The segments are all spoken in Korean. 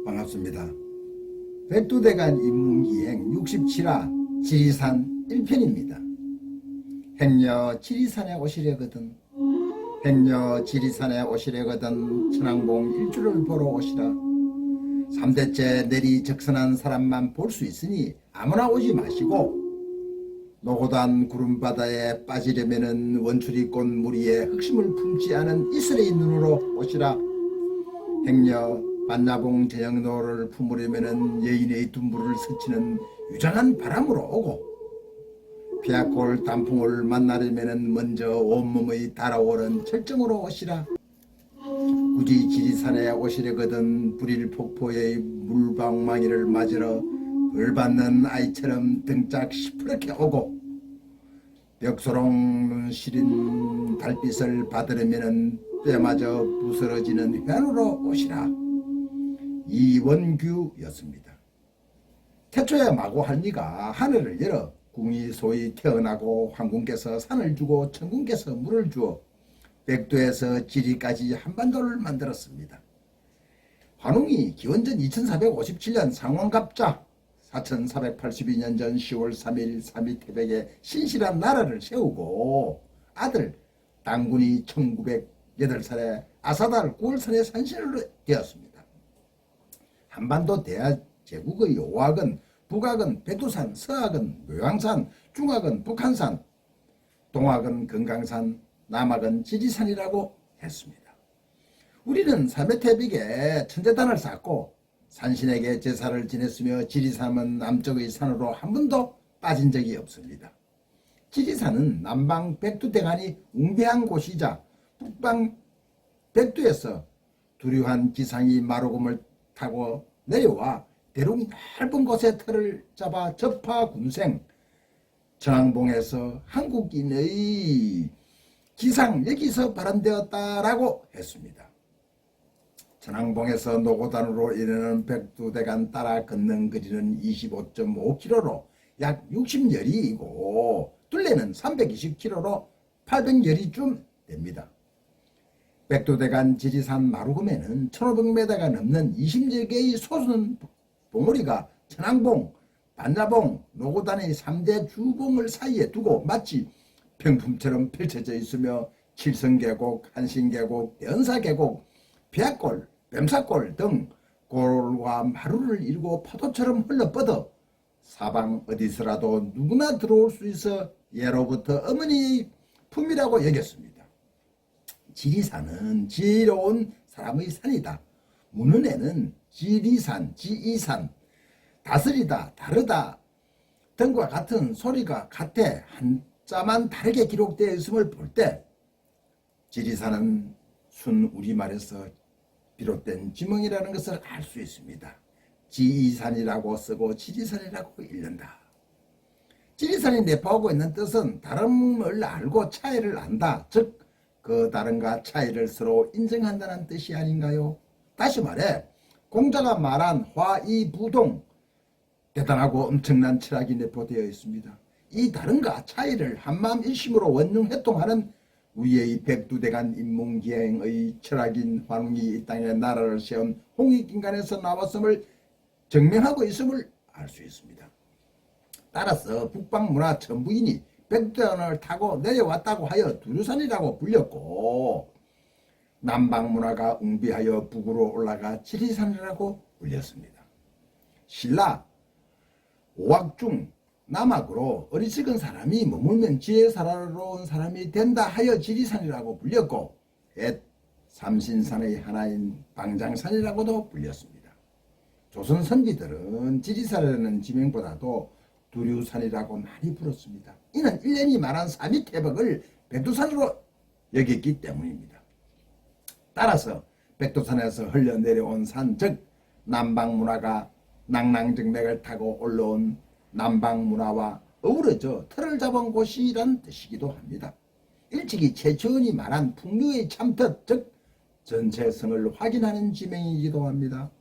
반갑습니다. 백두대간 인문기행 67화 지리산 1편입니다. 행여 지리산에 오시려거든 행여 지리산에 오시려거든 천왕봉 일주를 보러 오시라. 3대째 내리 적선한 사람만 볼 수 있으니 아무나 오지 마시고 노고단 구름바다에 빠지려면은 원추리꽃 무리에 흑심을 품지 않은 이슬의 눈으로 오시라. 행여 반야봉 제영노를 품으려면은 여인의 둔부를 스치는 유장한 바람으로 오고 피아골 단풍을 만나려면은 먼저 온몸의 달아오른 철정으로 오시라. 굳이 지리산에 오시려거든 불일폭포의 물방망이를 맞으러 벌받는 아이처럼 등짝 시퍼렇게 오고 벽소롱 시린 달빛을 받으려면은 뼈마저 부스러지는 회로로 오시라. 이원규였습니다. 태초에 마고 할미가 하늘을 열어 궁이 소위 태어나고 황궁께서 산을 주고 천궁께서 물을 주어 백두에서 지리까지 한반도를 만들었습니다. 환웅이 기원전 2457년 상왕갑자 4482년 전 10월 3일 삼위태백에 신실한 나라를 세우고 아들 당군이 1908살에 아사달 9월산에 산신으로 되었습니다. 한반도 대제국의 오악은 북악은 백두산, 서악은 묘양산, 중악은 북한산, 동악은 금강산, 남악은 지리산이라고 했습니다. 우리는 삼위태백에 천재단을 쌓고 산신에게 제사를 지냈으며 지리산은 남쪽의 산으로 한 번도 빠진 적이 없습니다. 지리산은 남방 백두대간이 웅대한 곳이자 북방 백두에서 두류한 기상이 마루금을 타고 내려와 대륙 넓은 곳에 터를 잡아 접하군생 천왕봉에서 한국인의 기상 여기서 발현되었다라고 했습니다. 천왕봉에서 노고단으로 이르는 백두대간 따라 걷는 거리는 25.5km로 약 60여리이고 둘레는 320km로 800여리쯤 됩니다. 백두대간 지리산 마루금에는 1500m가 넘는 20여 개의 소선 봉우리가 천왕봉, 반야봉, 노고단의 3대 주봉을 사이에 두고 마치 병품처럼 펼쳐져 있으며 칠성계곡, 한신계곡, 연사계곡, 비악골, 뱀사골 등 골과 마루를 이루고 파도처럼 흘러뻗어 사방 어디서라도 누구나 들어올 수 있어 예로부터 어머니의 품이라고 여겼습니다. 지리산은 지혜로운 사람의 산이다. 문헌에는 지리산, 지이산, 다스리다, 다르다 등과 같은 소리가 같아 한자만 다르게 기록되어 있음을 볼 때 지리산은 순 우리말에서 비롯된 지명이라는 것을 알 수 있습니다. 지이산이라고 쓰고 지리산이라고 읽는다. 지리산이 내포하고 있는 뜻은 다름을 알고 차이를 안다. 즉 그 다름과 차이를 서로 인정한다는 뜻이 아닌가요? 다시 말해 공자가 말한 화이부동 대단하고 엄청난 철학이 내포되어 있습니다. 이 다름과 차이를 한마음 일심으로 원흉회통하는 위의 백두대간 인문기행의 철학인 환웅이 이 땅에 나라를 세운 홍익인간에서 나왔음을 증명하고 있음을 알 수 있습니다. 따라서 북방문화 천부인이 백두대간을 타고 내려왔다고 하여 두류산이라고 불렸고 남방문화가 웅비하여 북으로 올라가 지리산이라고 불렸습니다. 신라 오악 중 남악으로 어리석은 사람이 머물면 지혜사로운 사람이 된다 하여 지리산이라고 불렸고 옛 삼신산의 하나인 방장산이라고도 불렸습니다. 조선 선비들은 지리산이라는 지명보다도 두류산이라고 많이 불렀습니다. 이는 일련이 말한 삼위태백을 백두산으로 여겼기 때문입니다. 따라서 백두산에서 흘러내려온 산, 즉 남방문화가 낭낭정맥을 타고 올라온 남방문화와 어우러져 터를 잡은 곳이란 뜻이기도 합니다. 일찍이 최초원이 말한 풍류의 참뜻, 즉 전체성을 확인하는 지명이기도 합니다.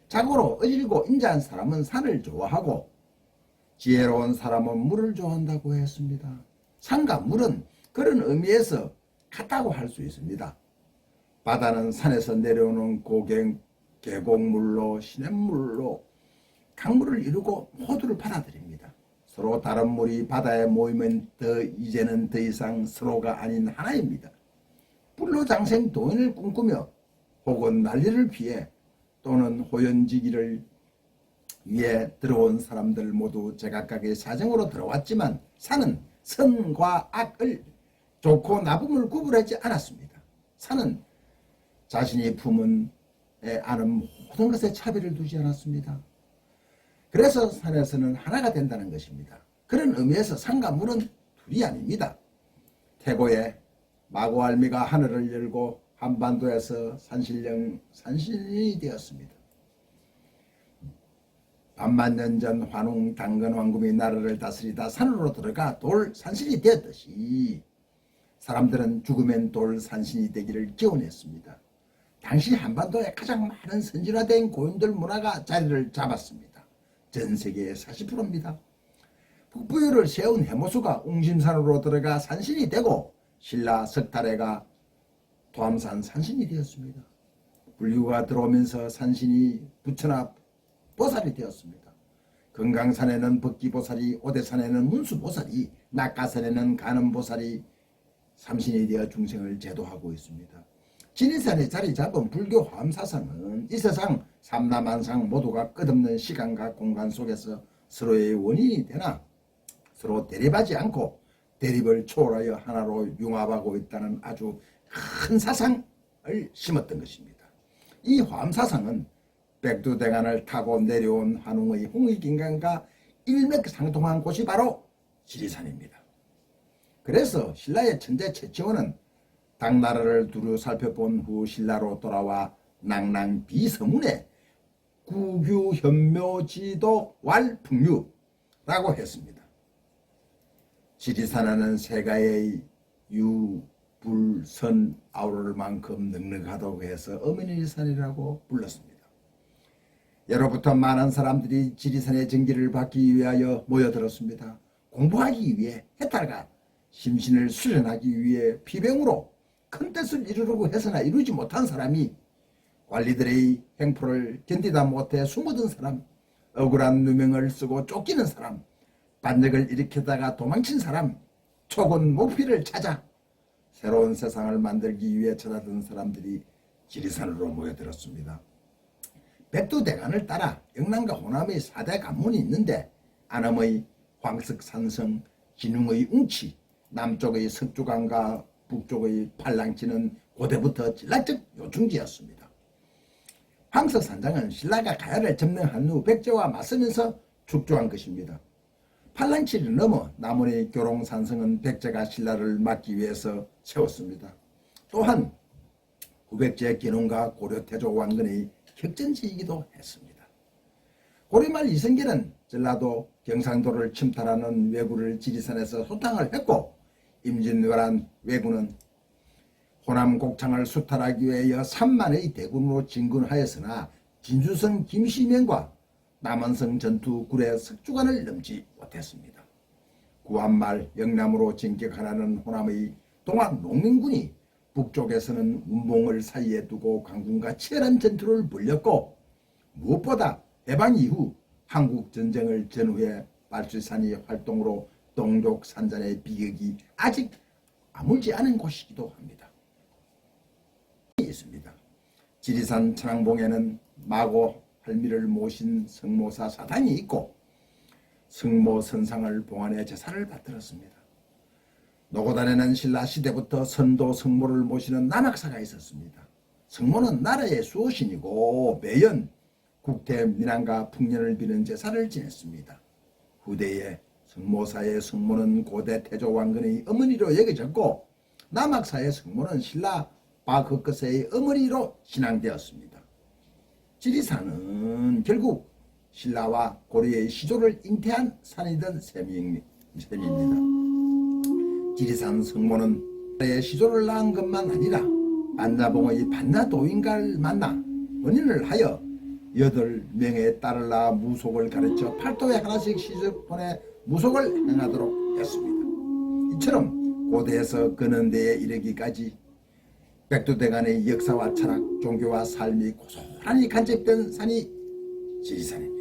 자고로 어질고 인자한 사람은 산을 좋아하고 지혜로운 사람은 물을 좋아한다고 했습니다. 산과 물은 그런 의미에서 같다고 할 수 있습니다. 바다는 산에서 내려오는 고갱 계곡물로 시냇물로 강물을 이루고 모두를 받아들입니다. 서로 다른 물이 바다에 모이면 이제는 더 이상 서로가 아닌 하나입니다. 불로장생 도인을 꿈꾸며 혹은 난리를 피해 또는 호연지기를 위해 들어온 사람들 모두 제각각의 사정으로 들어왔지만 산은 선과 악을 좋고 나쁨을 구분하지 않았습니다. 산은 자신이 품은 아는 모든 것에 차별을 두지 않았습니다. 그래서 산에서는 하나가 된다는 것입니다. 그런 의미에서 산과 물은 둘이 아닙니다. 태고에 마고알미가 하늘을 열고 한반도에서 산신령이 되었습니다. 반만년 전 환웅 당건 왕금이 나라를 다스리다 산으로 들어가 돌 산신이 되었듯이 사람들은 죽으면 돌 산신이 되기를 기원했습니다. 당시 한반도에 가장 많은 선진화된 고인돌 문화가 자리를 잡았습니다. 전 세계의 40%입니다. 북부유를 세운 해모수가 웅심산으로 들어가 산신이 되고 신라 석탈해가 도암산 산신이 되었습니다. 불교가 들어오면서 산신이 부처나 보살이 되었습니다. 금강산에는 법기보살이, 오대산에는 문수보살이, 낙가산에는 간음보살이 삼신이 되어 중생을 제도하고 있습니다. 지리산에 자리 잡은 불교 화엄사상은 이 세상 삼라만상 모두가 끝없는 시간과 공간 속에서 서로의 원인이 되나 서로 대립하지 않고 대립을 초월하여 하나로 융합하고 있다는 아주 큰 사상을 심었던 것입니다. 이 화엄사상은 백두대간을 타고 내려온 환웅의 홍익인간과 일맥상통한 곳이 바로 지리산입니다. 그래서 신라의 천재 최치원은 당나라를 두루 살펴본 후 신라로 돌아와 낭랑비서문에 구규현묘지도 왈풍류라고 했습니다. 지리산하는 세가의 유, 불, 선, 아우를만큼 넉넉하다고 해서 어머니산이라고 불렀습니다. 예로부터 많은 사람들이 지리산의 정기를 받기 위하여 모여들었습니다. 공부하기 위해 해탈과 심신을 수련하기 위해 피병으로 큰 뜻을 이루려고 해서나 이루지 못한 사람이 관리들의 행포를 견디다 못해 숨어든 사람, 억울한 누명을 쓰고 쫓기는 사람, 반역을 일으키다가 도망친 사람, 초곤 목표를 찾아 새로운 세상을 만들기 위해 찾아든 사람들이 지리산으로 모여들었습니다. 백두대간을 따라 영남과 호남의 4대 관문이 있는데 안암의 황석산성, 진흥의 웅치, 남쪽의 석주강과 북쪽의 팔랑치는 고대부터 진라적 요충지였습니다. 황석산장은 신라가 가야를 점령한 후 백제와 맞서면서 축조한 것입니다. 팔랑치를 넘어 남원의 교롱산성은 백제가 신라를 막기 위해서 세웠습니다. 또한 후백제 기농과 고려태조 왕건의 격전지이기도 했습니다. 고려말 이성계는 전라도 경상도를 침탈하는 왜구를 지리산에서 소탕을 했고 임진왜란 왜구는 호남 곡창을 수탈하기 위하여 3만의 대군으로 진군하였으나 진주성 김시명과 남원성 전투 굴의 석주관을 넘지 못했습니다. 구한말 영남으로 진격하라는 호남의 동학 농민군이 북쪽에서는 운봉을 사이에 두고 관군과 치열한 전투를 벌였고 무엇보다 해방 이후 한국전쟁을 전후해 발주산이 활동으로 동족산전의 비극이 아직 아물지 않은 곳이기도 합니다. 있습니다. 지리산 천왕봉에는 마고 할미를 모신 성모사 사당이 있고 성모 선상을 봉안해 제사를 받들었습니다. 노고단에는 신라 시대부터 선도 성모를 모시는 남학사가 있었습니다. 성모는 나라의 수호신이고 매연 국태 민안과 풍년을 비는 제사를 지냈습니다. 후대에 성모사의 성모는 고대 태조 왕건의 어머니로 여겨졌고 남학사의 성모는 신라 박흑거세의 어머니로 신앙되었습니다. 지리산은 결국 신라와 고려의 시조를 잉태한 산이던 셈입니다. 지리산 성모는 나라의 시조를 낳은 것만 아니라 안나봉의 반나도인가를 만나 혼인을 하여 8명의 딸을 낳아 무속을 가르쳐 팔도에 하나씩 시집 보내 무속을 행하도록 했습니다. 이처럼 고대에서 근현대에 이르기까지 백두대간의 역사와 철학, 종교와 삶이 고스란히 간접된 산이 지리산입니다.